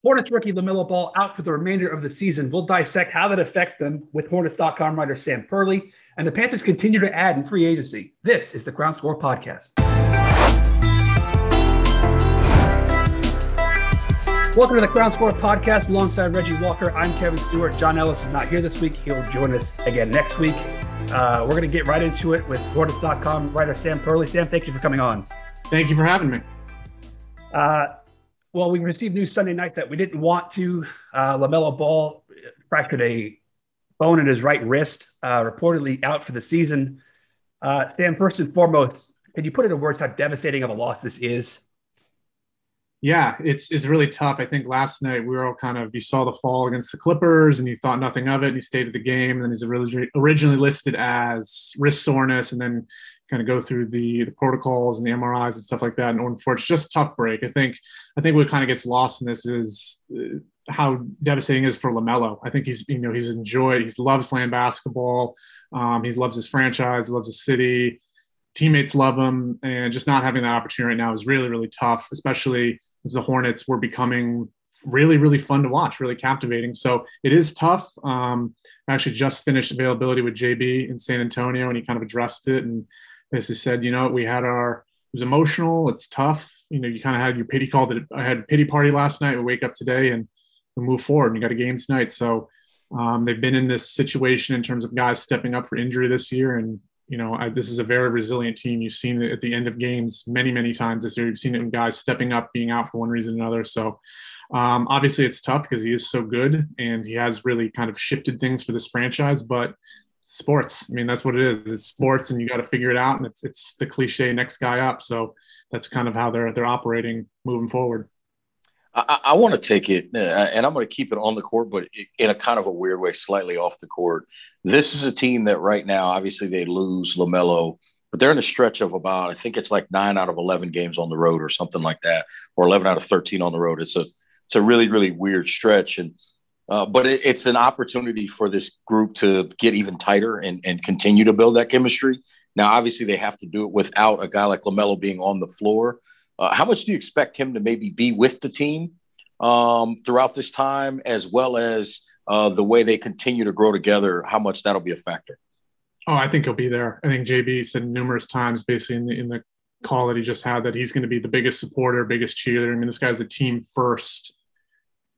Hornets rookie LaMelo Ball out for the remainder of the season. We'll dissect how that affects them with Hornets.com writer Sam Perley. And the Panthers continue to add in free agency. This is the Ground Score Podcast. Welcome to the Ground Score Podcast alongside Reggie Walker. I'm Kevin Stewart. John Ellis is not here this week. He'll join us again next week. We're going to get right into it with Hornets.com writer Sam Perley. Sam, thank you for coming on. Thank you for having me. Well, we received news Sunday night that we didn't want to. LaMelo Ball fractured a bone in his right wrist, reportedly out for the season. Sam, first and foremost, can you put into words how devastating of a loss this is? Yeah, it's really tough. I think last night we were all you saw the fall against the Clippers and you thought nothing of it and he stayed at the game. And then he's originally listed as wrist soreness and then kind of go through the protocols and the MRIs and stuff like that. And unfortunately, it's just a tough break. I think what kind of gets lost in this is how devastating it is for LaMelo. I think he loves playing basketball. He loves his franchise, he loves his city. Teammates love him, and just not having that opportunity right now is really, really tough, especially since the Hornets were becoming really, really fun to watch, really captivating. So it is tough. I actually just finished availability with JB in San Antonio, and he kind of addressed it and basically said, it was emotional. It's tough. You kind of had your pity call. I had a pity party last night. We wake up today and we move forward, and you got a game tonight. So they've been in this situation in terms of guys stepping up for injury this year, and this is a very resilient team. You've seen it at the end of games many, many times this year. You've seen it in guys stepping up, being out for one reason or another. So obviously it's tough because he is so good and he has really kind of shifted things for this franchise. But sports, that's what it is. It's sports, and you got to figure it out. And it's the cliche next guy up. So that's kind of how they're operating moving forward. I want to take it, and I'm going to keep it on the court, but in a kind of a weird way, slightly off the court. This is a team that right now, obviously they lose LaMelo, but they're in a stretch of about, I think it's like 9 out of 11 games on the road or something like that, or 11 out of 13 on the road. It's a really, really weird stretch. And but it's an opportunity for this group to get even tighter and continue to build that chemistry. Now, obviously they have to do it without a guy like LaMelo being on the floor. How much do you expect him to maybe be with the team throughout this time, as well as the way they continue to grow together, how much that'll be a factor? Oh, I think he'll be there. I think JB said numerous times, basically in the call that he just had, that he's going to be the biggest supporter, biggest cheerleader. This guy's a team first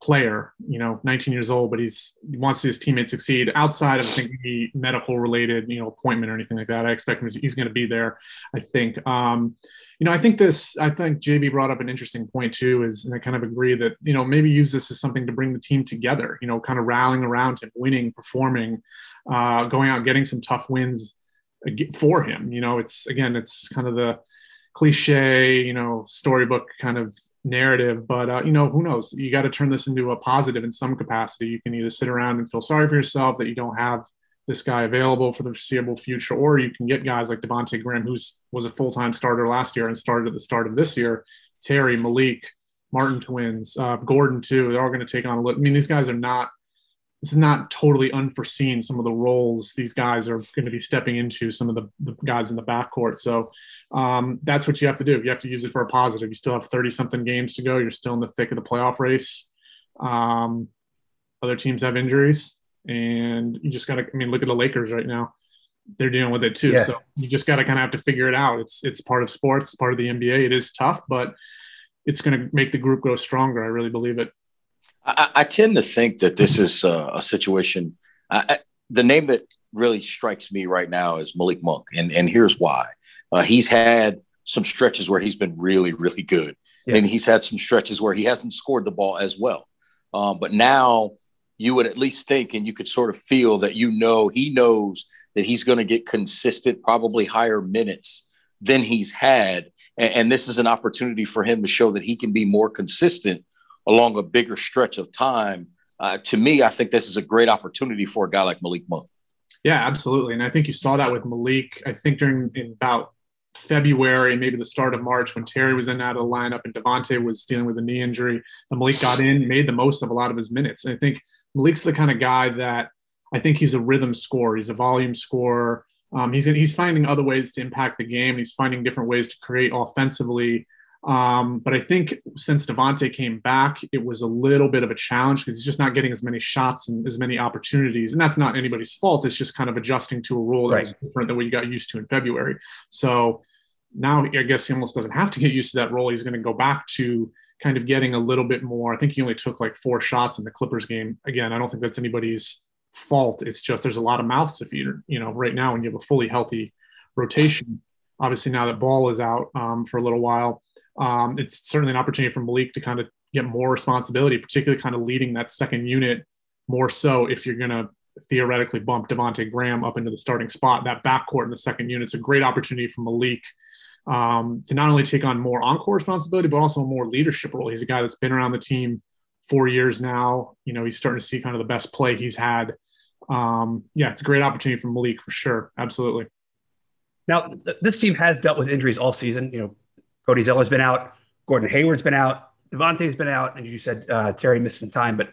player, 19 years old, but he wants to see his teammates succeed outside of the medical related, appointment or anything like that. I expect he's going to be there. I think, I think JB brought up an interesting point too, and I kind of agree that, maybe use this as something to bring the team together, kind of rallying around him, winning, performing, going out, getting some tough wins for him. It's kind of the cliche, storybook kind of narrative, but who knows? You got to turn this into a positive in some capacity. You can either sit around and feel sorry for yourself that you don't have this guy available for the foreseeable future, or you can get guys like Devontae Graham, who was a full-time starter last year and started at the start of this year. Terry, Malik, Martin twins, Gordon too. They're all going to take on a look. These guys are not. This is not totally unforeseen, some of the roles these guys are going to be stepping into, some of the guys in the backcourt. So that's what you have to do. You have to use it for a positive. You still have 30-something games to go. You're still in the thick of the playoff race. Other teams have injuries, and you just got to – look at the Lakers right now. They're dealing with it too. Yeah. So you just got to kind of have to figure it out. It's part of sports. It's part of the NBA. It is tough, but it's going to make the group grow stronger. I really believe it. I tend to think that this is a situation. The name that really strikes me right now is Malik Monk, and here's why. He's had some stretches where he's been really, really good, and he's had some stretches where he hasn't scored the ball as well. But now you would at least think, and you could sort of feel that he knows that he's going to get consistent, probably higher minutes than he's had, and this is an opportunity for him to show that he can be more consistent along a bigger stretch of time. To me, I think this is a great opportunity for a guy like Malik Monk. Yeah, absolutely. And I think you saw that with Malik, I think in about February, maybe the start of March, when Terry was in and out of the lineup and Devontae was dealing with a knee injury, and Malik got in, made the most of a lot of his minutes. And I think Malik's the kind of guy that I think he's a rhythm scorer. He's a volume scorer. He's finding other ways to impact the game. He's finding different ways to create offensively. But I think since Devontae came back, it was a little bit of a challenge because he's just not getting as many shots and as many opportunities. And that's not anybody's fault. It's just kind of adjusting to a role that was different than what you got used to in February. So now I guess he almost doesn't have to get used to that role. He's going to go back to kind of getting a little bit more. I think he only took like 4 shots in the Clippers game. Again, I don't think that's anybody's fault. It's just there's a lot of mouths to feed, right now when you have a fully healthy rotation. Obviously, now that Ball is out for a little while, it's certainly an opportunity for Malik to kind of get more responsibility, particularly kind of leading that second unit more so if you're going to theoretically bump Devontae Graham up into the starting spot. That backcourt in the second unit is a great opportunity for Malik to not only take on more on-court responsibility, but also a more leadership role. He's a guy that's been around the team 4 years now. He's starting to see kind of the best play he's had. It's a great opportunity for Malik for sure. Absolutely. Now, this team has dealt with injuries all season. Cody Zeller's been out, Gordon Hayward's been out, Devontae's been out, and you said Terry missed some time. And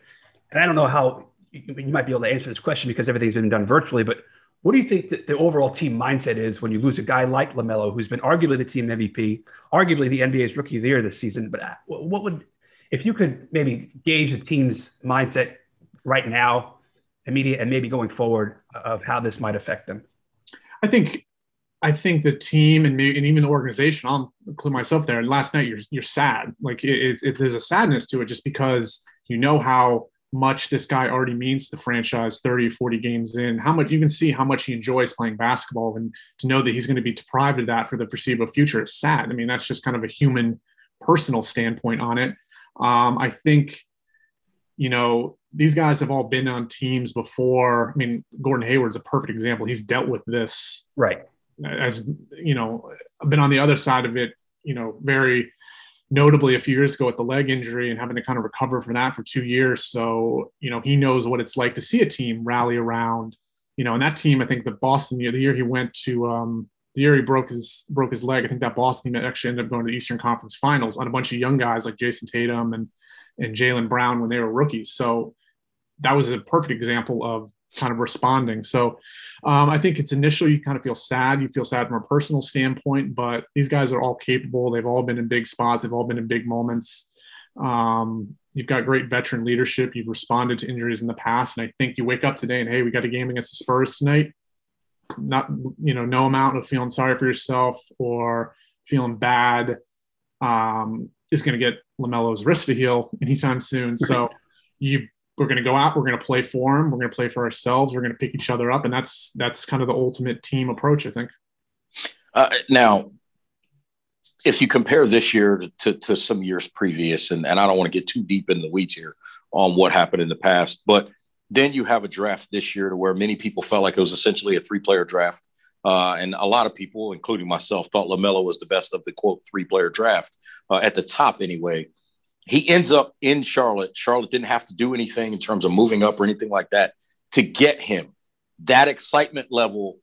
I don't know how you might be able to answer this question because everything's been done virtually, but what do you think that the overall team mindset is when you lose a guy like LaMelo, who's been arguably the team MVP, arguably the NBA's Rookie of the Year this season? But what would, if you could maybe gauge the team's mindset right now, immediate, and maybe going forward of how this might affect them? I think the team and even the organization, I'll include myself there. And last night you're sad. Like there's a sadness to it just because how much this guy already means to the franchise 30, 40 games in, how much you can see how much he enjoys playing basketball, and to know that he's going to be deprived of that for the foreseeable future is sad. I mean, that's just kind of a human personal standpoint on it. I think, these guys have all been on teams before. I mean, Gordon Hayward's a perfect example. He's dealt with this. Right. As I've been on the other side of it, very notably a few years ago with the leg injury and having to kind of recover from that for 2 years. So, he knows what it's like to see a team rally around, and that team, I think the Boston, the year he went to, the year he broke his leg, I think that Boston team actually ended up going to the Eastern Conference Finals on a bunch of young guys like Jason Tatum and Jaylen Brown when they were rookies. So that was a perfect example of kind of responding. So I think it's initially you kind of feel sad. You feel sad from a personal standpoint, but these guys are all capable. They've all been in big spots. They've all been in big moments. You've got great veteran leadership. You've responded to injuries in the past. And I think you wake up today and, hey, we got a game against the Spurs tonight. Not, no amount of feeling sorry for yourself or feeling bad is going to get LaMelo's wrist to heal anytime soon. So we're going to go out, we're going to play for him, we're going to play for ourselves, we're going to pick each other up. And that's kind of the ultimate team approach, I think. Now, if you compare this year to some years previous, and I don't want to get too deep in the weeds here on what happened in the past, but then you have a draft this year to where many people felt like it was essentially a 3-player draft. And a lot of people, including myself, thought LaMelo was the best of the, quote, 3-player draft at the top anyway. He ends up in Charlotte. Charlotte didn't have to do anything in terms of moving up or anything like that to get him. That excitement level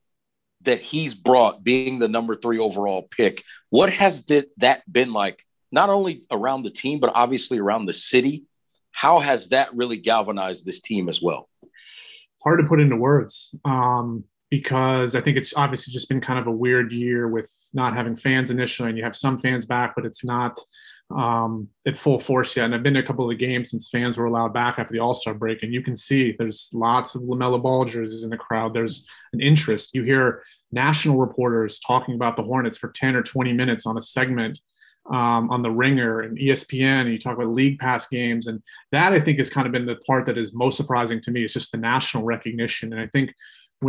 that he's brought, being the number 3 overall pick, what has that been like, not only around the team, but obviously around the city? How has that really galvanized this team as well? It's hard to put into words because I think it's obviously just been kind of a weird year with not having fans initially, and you have some fans back, but it's not at full force yet. And I've been to a couple of the games since fans were allowed back after the All-Star break, and you can see there's lots of LaMelo Ball jerseys in the crowd. There's an interest. You hear national reporters talking about the Hornets for 10 or 20 minutes on a segment on the Ringer and ESPN, and you talk about League Pass games. And that, I think, has kind of been the part that is most surprising to me. It's just the national recognition. And I think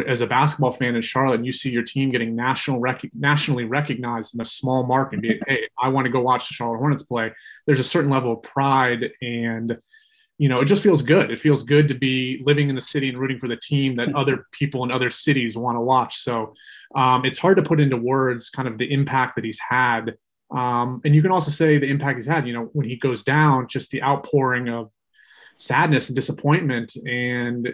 as a basketball fan in Charlotte, and you see your team getting nationally recognized in a small market and be, hey, I want to go watch the Charlotte Hornets play. There's a certain level of pride, and it just feels good. It feels good to be living in the city and rooting for the team that other people in other cities want to watch. So it's hard to put into words kind of the impact that he's had. And you can also say the impact he's had, when he goes down, just the outpouring of sadness and disappointment. And,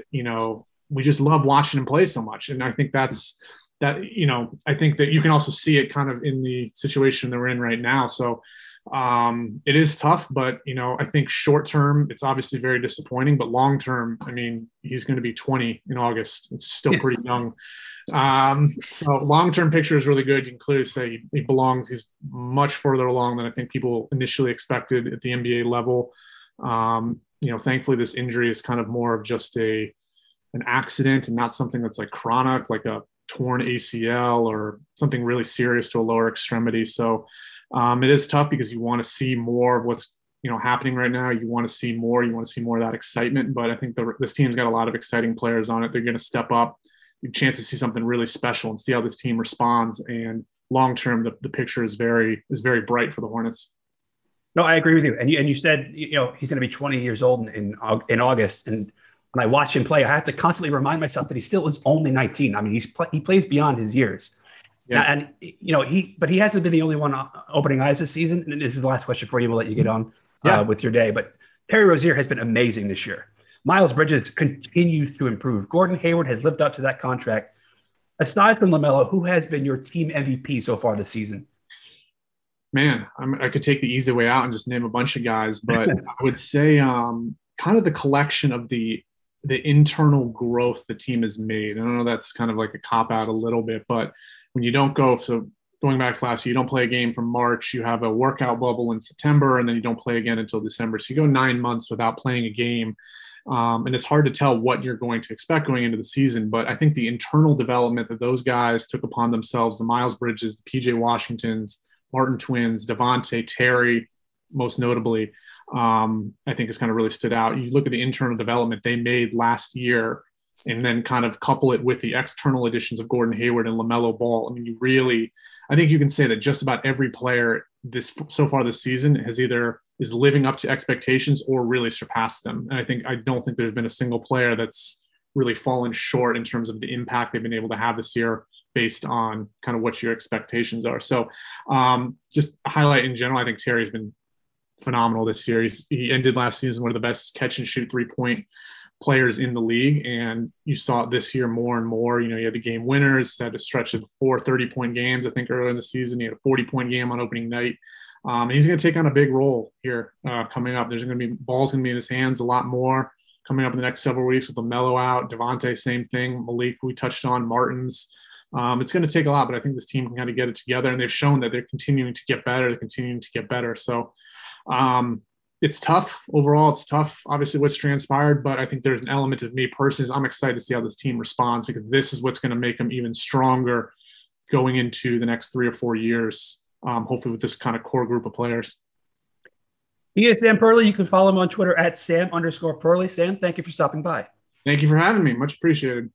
we just love watching him play so much. And I think I think that you can also see it kind of in the situation they're in right now. So It is tough, but, I think short term, it's obviously very disappointing, but long term, I mean, he's going to be 20 in August. It's still pretty young. So long-term picture is really good. You can clearly say he belongs. He's much further along than I think people initially expected at the NBA level. Thankfully this injury is kind of more of just an accident and not something that's like chronic, like a torn ACL or something really serious to a lower extremity. So it is tough because you want to see more of what's happening right now. You want to see more. You want to see more of that excitement. But I think this team's got a lot of exciting players on it. They're going to step up. You have a chance to see something really special and see how this team responds. And long term, the picture is very bright for the Hornets. No, I agree with you. And you said he's going to be 20 years old in August. And when I watch him play, I have to constantly remind myself that he still is only 19. I mean, he plays beyond his years. Yeah. And he hasn't been the only one opening eyes this season. And this is the last question for you. We'll let you get on with your day. But Terry Rozier has been amazing this year. Miles Bridges continues to improve. Gordon Hayward has lived up to that contract. Aside from LaMelo, who has been your team MVP so far this season? Man, I could take the easy way out and just name a bunch of guys, but I would say kind of the collection of the internal growth the team has made. I don't know, that's kind of like a cop-out a little bit, but when you don't going back to last year, you don't play a game from March, you have a workout bubble in September, and then you don't play again until December. So you go 9 months without playing a game. And it's hard to tell what you're going to expect going into the season. But I think the internal development that those guys took upon themselves, the Miles Bridges, the PJ Washingtons, Martin Twins, Devontae, Terry, most notably, I think has kind of really stood out. You look at the internal development they made last year and then kind of couple it with the external additions of Gordon Hayward and LaMelo Ball. I mean, I think you can say that just about every player so far this season is living up to expectations or really surpassed them. And I don't think there's been a single player that's really fallen short in terms of the impact they've been able to have this year based on kind of what your expectations are. So just a highlight in general, I think Terry's been phenomenal this year. He ended last season one of the best catch and shoot 3-point players in the league. And you saw it this year more and more. You had the game winners, had a stretch of 4 30-point games, I think, earlier in the season. He had a 40-point game on opening night. And he's going to take on a big role here coming up. There's going to be balls going to be in his hands a lot more coming up in the next several weeks with LaMelo out. Devontae, same thing. Malik, we touched on. Martins. It's going to take a lot, but I think this team can kind of get it together. And they've shown that they're continuing to get better. They're continuing to get better. So it's tough. Overall, it's tough, obviously, what's transpired. But I think there's an element of me personally. I'm excited to see how this team responds because this is what's going to make them even stronger going into the next 3 or 4 years. Hopefully with this kind of core group of players. He is Sam Perley. You can follow him on Twitter at Sam_Perley. Sam, thank you for stopping by. Thank you for having me. Much appreciated.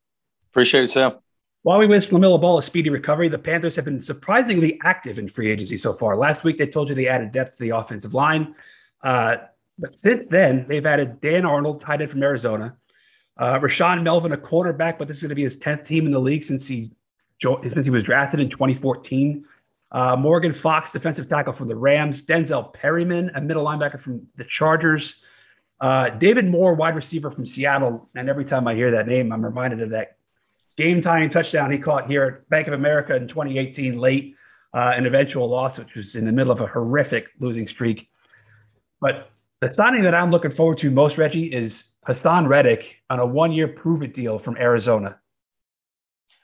Appreciate it, Sam. While we wish LaMelo Ball a speedy recovery, the Panthers have been surprisingly active in free agency so far. Last week, they told you they added depth to the offensive line. But since then, they've added Dan Arnold, tight end from Arizona. Rashawn Melvin, a quarterback, but this is going to be his 10th team in the league since he was drafted in 2014. Morgan Fox, defensive tackle from the Rams. Denzel Perryman, a middle linebacker from the Chargers. David Moore, wide receiver from Seattle. And every time I hear that name, I'm reminded of that game-tying touchdown he caught here at Bank of America in 2018, late, an eventual loss, which was in the middle of a horrific losing streak. But the signing that I'm looking forward to most, Reggie, is Hassan Redick on a 1-year prove-it deal from Arizona.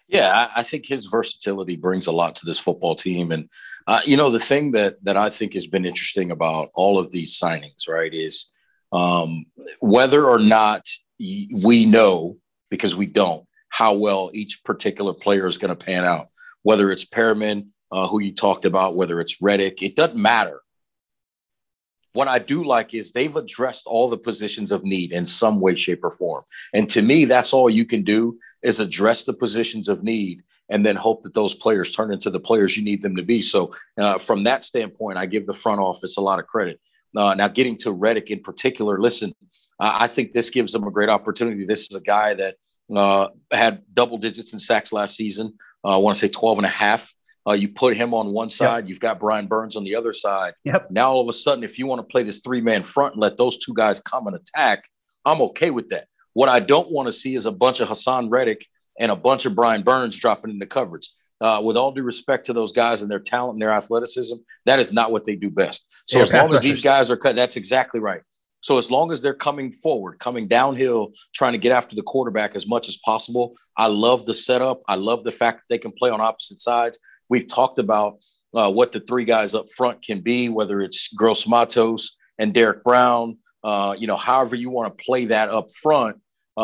Yeah, I think his versatility brings a lot to this football team. And, the thing that I think has been interesting about all of these signings, right, is whether or not we know, because we don't, how well each particular player is going to pan out, whether it's Perriman, who you talked about, whether it's Redick, it doesn't matter. What I do like is they've addressed all the positions of need in some way, shape, or form. And to me, that's all you can do is address the positions of need and then hope that those players turn into the players you need them to be. So from that standpoint, I give the front office a lot of credit. Now, getting to Redick in particular, listen, I think this gives them a great opportunity. This is a guy that had double digits in sacks last season. I want to say 12 and a half. You put him on one side, You've got Brian Burns on the other side. Yep. Now, all of a sudden, if you want to play this 3-man front and let those two guys come and attack, I'm okay with that. What I don't want to see is a bunch of Hassan Redick and a bunch of Brian Burns dropping into coverage. with all due respect to those guys and their talent and their athleticism, that is not what they do best. So as long as these guys are cut, that's exactly right. So as long as they're coming forward, coming downhill, trying to get after the quarterback as much as possible, I love the setup. I love the fact that they can play on opposite sides. We've talked about what the three guys up front can be, whether it's Gross Matos and Derek Brown, however you want to play that up front,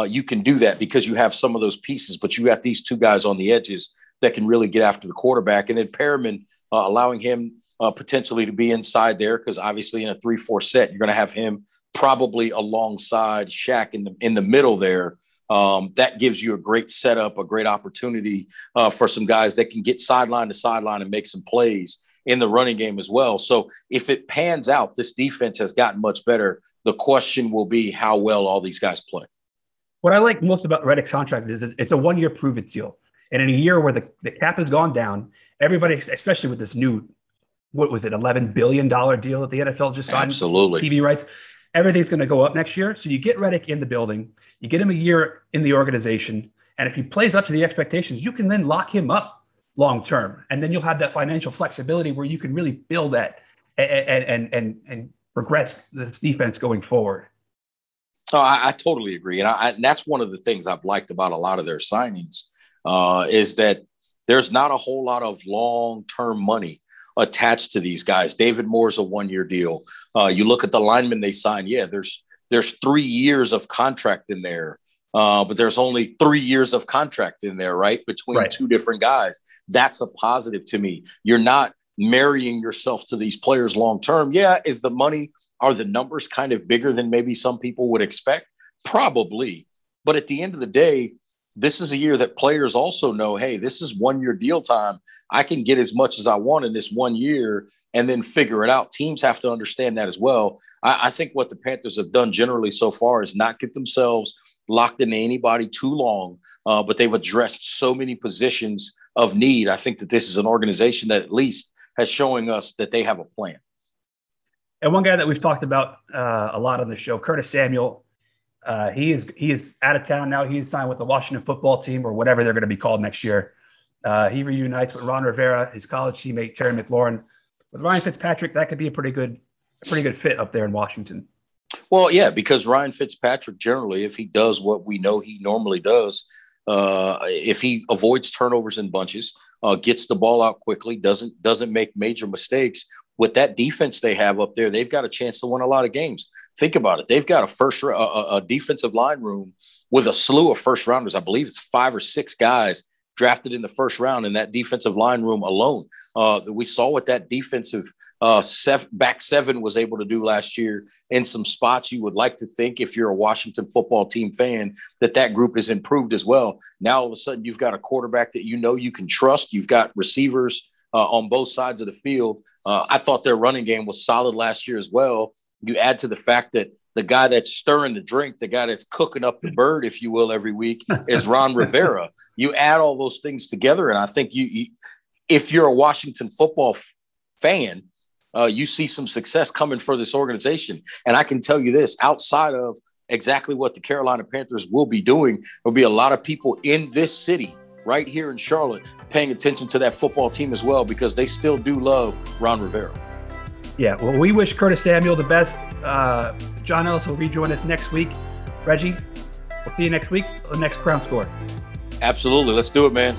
you can do that because you have some of those pieces, but you got these two guys on the edges that can really get after the quarterback. And then Perriman, allowing him potentially to be inside there, because obviously in a 3-4 set, you're going to have him probably alongside Shaq in the middle there. That gives you a great setup, a great opportunity for some guys that can get sideline to sideline and make some plays in the running game as well. So if it pans out, this defense has gotten much better. The question will be how well all these guys play. What I like most about Redick's contract is it's a one-year prove-it deal. And in a year where the cap has gone down, everybody, especially with this new, what was it, $11 billion deal that the NFL just signed? Absolutely. TV rights. Everything's going to go up next year. So you get Redick in the building, you get him a year in the organization, and if he plays up to the expectations, you can then lock him up long-term. And then you'll have that financial flexibility where you can really build that and progress this defense going forward. Oh, I totally agree. And that's one of the things I've liked about a lot of their signings is that there's not a whole lot of long-term money attached to these guys. David Moore's a one-year deal. You look at the linemen they signed. Yeah, there's 3 years of contract in there, but there's only 3 years of contract in there, right? Between two different guys. That's a positive to me. You're not marrying yourself to these players long-term. Yeah, are the numbers kind of bigger than maybe some people would expect? Probably. But at the end of the day, this is a year that players also know, hey, this is 1 year deal time. I can get as much as I want in this 1 year and then figure it out. Teams have to understand that as well. I think what the Panthers have done generally so far is not get themselves locked into anybody too long, but they've addressed so many positions of need. I think that this is an organization that at least has showing us that they have a plan. And one guy that we've talked about a lot on the show, Curtis Samuel, he is out of town now. He's signed with the Washington football team or whatever they're going to be called next year. He reunites with Ron Rivera, his college teammate Terry McLaurin. With Ryan Fitzpatrick, that could be a pretty good fit up there in Washington. Well, yeah, because Ryan Fitzpatrick generally, if he does what we know he normally does, if he avoids turnovers in bunches, gets the ball out quickly, doesn't make major mistakes, with that defense they have up there, they've got a chance to win a lot of games. Think about it. They've got a defensive line room with a slew of first rounders. I believe it's 5 or 6 guys drafted in the first round in that defensive line room alone. We saw what that defensive back seven was able to do last year in some spots. You would like to think, if you're a Washington football team fan, that group is improved as well. Now all of a sudden you've got a quarterback that you can trust. You've got receivers on both sides of the field. I thought their running game was solid last year as well. You add to the fact that the guy that's stirring the drink, the guy that's cooking up the bird, if you will, every week is Ron Rivera. You add all those things together, and I think if you're a Washington football fan, you see some success coming for this organization. And I can tell you this, outside of exactly what the Carolina Panthers will be doing, there'll be a lot of people in this city right here in Charlotte paying attention to that football team as well, because they still do love Ron Rivera. Yeah, well, we wish Curtis Samuel the best. John Ellis will rejoin us next week. Reggie, we'll see you next week, the next Crown Score. Absolutely. Let's do it, man.